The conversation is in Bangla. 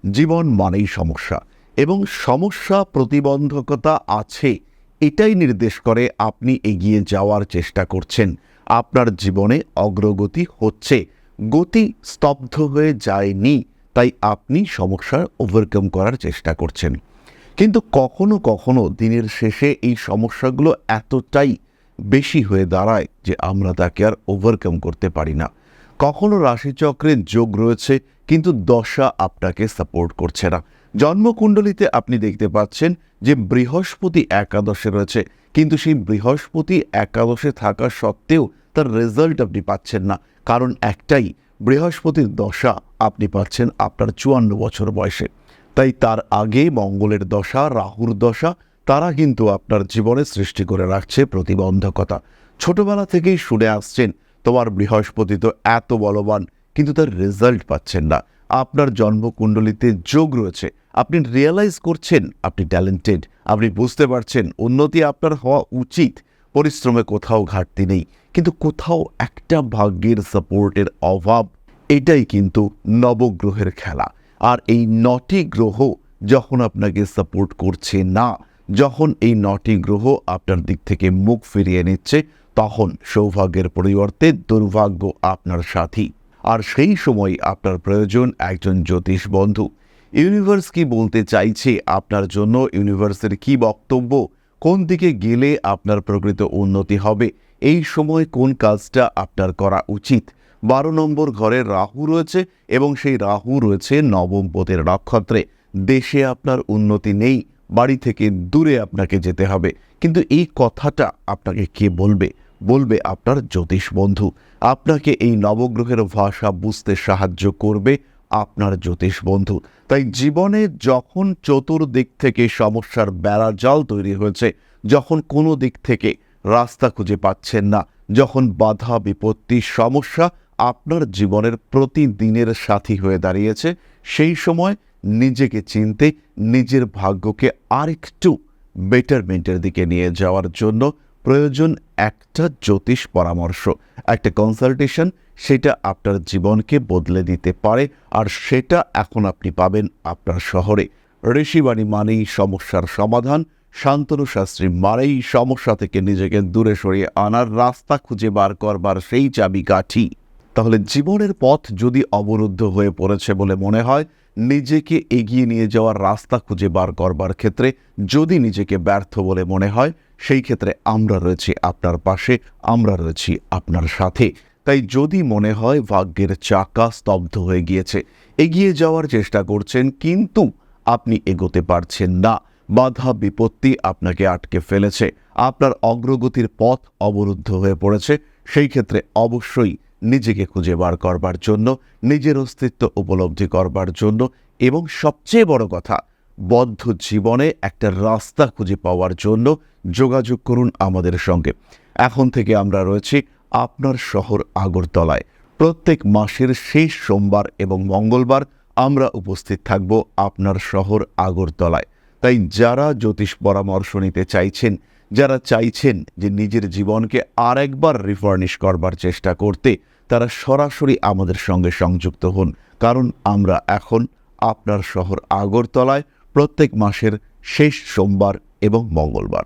জীবন মানেই সমস্যা এবং সমস্যা প্রতিবন্ধকতা আছে এটাই নির্দেশ করে আপনি এগিয়ে যাওয়ার চেষ্টা করছেন। আপনার জীবনে অগ্রগতি হচ্ছে, গতি স্তব্ধ হয়ে যায়নি, তাই আপনি সমস্যার ওভারকাম করার চেষ্টা করছেন। কিন্তু কখনো কখনো দিনের শেষে এই সমস্যাগুলো এতটাই বেশি হয়ে দাঁড়ায় যে আমরা তাকে আর ওভারকাম করতে পারি না। কখনো রাশিচক্রের যোগ রয়েছে কিন্তু দশা আপনাকে সাপোর্ট করছে না। জন্মকুণ্ডলিতে আপনি দেখতে পাচ্ছেন যে বৃহস্পতি একাদশে রয়েছে, কিন্তু সেই বৃহস্পতি একাদশে থাকা সত্ত্বেও তার রেজাল্ট আপনি পাচ্ছেন না। কারণ একটাই, বৃহস্পতির দশা আপনি পাচ্ছেন আপনার 54 বছর বয়সে। তাই তার আগে মঙ্গলের দশা, রাহুর দশা, তারা কিন্তু আপনার জীবনে সৃষ্টি করে রাখছে প্রতিবন্ধকতা। ছোটবেলা থেকেই শুনে আসছেন তোমার বৃহস্পতি তো এত বলবান, কিন্তু তার রেজাল্ট পাচ্ছেন না। আপনার জন্মকুণ্ডলিতে যোগ রয়েছে, আপনি রিয়েলাইজ করছেন আপনি ট্যালেন্টেড, আপনি বুঝতে পারছেন উন্নতি আপনার হওয়া উচিত, পরিশ্রমে কোথাও ঘাটতি নেই, কিন্তু কোথাও একটা ভাগ্যের সাপোর্টের অভাব। এটাই কিন্তু নবগ্রহের খেলা। আর এই 9টি গ্রহ যখন আপনাকে সাপোর্ট করছে না, যখন এই 9টি গ্রহ আপনার দিক থেকে মুখ ফিরিয়ে নিচ্ছে, তখন সৌভাগ্যের পরিবর্তে দুর্ভাগ্য আপনার সাথী। আর সেই সময় আপনার প্রয়োজন একজন জ্যোতিষ বন্ধু। ইউনিভার্স কি বলতে চাইছে আপনার জন্য, ইউনিভার্সের কি বক্তব্য, কোন দিকে গেলে আপনার প্রকৃত উন্নতি হবে, এই সময় কোন কাজটা আপনার করা উচিত। 12 নম্বর ঘরে রাহু রয়েছে এবং সেই রাহু রয়েছে নবম পদের নক্ষত্রে। দেশে আপনার উন্নতি নেই, বাড়ি থেকে দূরে আপনাকে যেতে হবে, কিন্তু এই কথাটা আপনাকে কে বলবে? বলবে আপনার জ্যোতিষ বন্ধু। আপনাকে এই নবগ্রহের ভাষা বুঝতে সাহায্য করবে আপনার জ্যোতিষ বন্ধু। তাই জীবনে যখন চতুর্দিক থেকে সমস্যার বেড়াজাল তৈরি হয়েছে, যখন কোনো দিক থেকে রাস্তা খুঁজে পাচ্ছেন না, যখন বাধা বিপত্তি সমস্যা আপনার জীবনের প্রতিদিনের সাথী হয়ে দাঁড়িয়েছে, সেই সময় নিজেকে চিনতে, নিজের ভাগ্যকে আরেকটু বেটারমেন্টের দিকে নিয়ে যাওয়ার জন্য প্রয়োজন একটা জ্যোতিষ পরামর্শ, একটা কনসালটেশন। সেটা আপনার জীবনকে বদলে দিতে পারে, আর সেটা এখন আপনি পাবেন আপনার শহরে। ঋষিবাণী মানেই সমস্যার সমাধান, শান্তনু শাস্ত্রী মানেই সমস্যা থেকে নিজেকে দূরে সরিয়ে আনার রাস্তা খুঁজে বার করবার সেই চাবিকাঠি। তাহলে জীবনের পথ যদি অবরুদ্ধ হয়ে পড়েছে বলে মনে হয়, নিজেকে এগিয়ে নিয়ে যাওয়ার রাস্তা খুঁজে বার করবার ক্ষেত্রে যদি নিজেকে ব্যর্থ বলে মনে হয়, সেই ক্ষেত্রে আমরা রয়েছি আপনার পাশে, আমরা রয়েছি আপনার সাথে। তাই যদি মনে হয় ভাগ্যের চাকা স্তব্ধ হয়ে গিয়েছে, এগিয়ে যাওয়ার চেষ্টা করছেন কিন্তু আপনি এগোতে পারছেন না, বাধা বিপত্তি আপনাকে আটকে ফেলেছে, আপনার অগ্রগতির পথ অবরুদ্ধ হয়ে পড়েছে, সেই ক্ষেত্রে অবশ্যই নিজেকে খুঁজে বার করবার জন্য, নিজের অস্তিত্ব উপলব্ধি করবার জন্য, এবং সবচেয়ে বড় কথা, বদ্ধ জীবনে একটা রাস্তা খুঁজে পাওয়ার জন্য যোগাযোগ করুন আমাদের সঙ্গে। এখন থেকে আমরা রয়েছি আপনার শহর আগরতলায়। প্রত্যেক মাসের শেষ সোমবার এবং মঙ্গলবার আমরা উপস্থিত থাকব আপনার শহর আগরতলায়। তাই যারা জ্যোতিষ পরামর্শ নিতে চাইছেন, যারা চাইছেন যে নিজের জীবনকে আরেকবার রিফার্নিশ করবার চেষ্টা করতে, তারা সরাসরি আমাদের সঙ্গে সংযুক্ত হন। কারণ আমরা এখন আপনার শহর আগরতলায় প্রত্যেক মাসের শেষ সোমবার এবং মঙ্গলবার।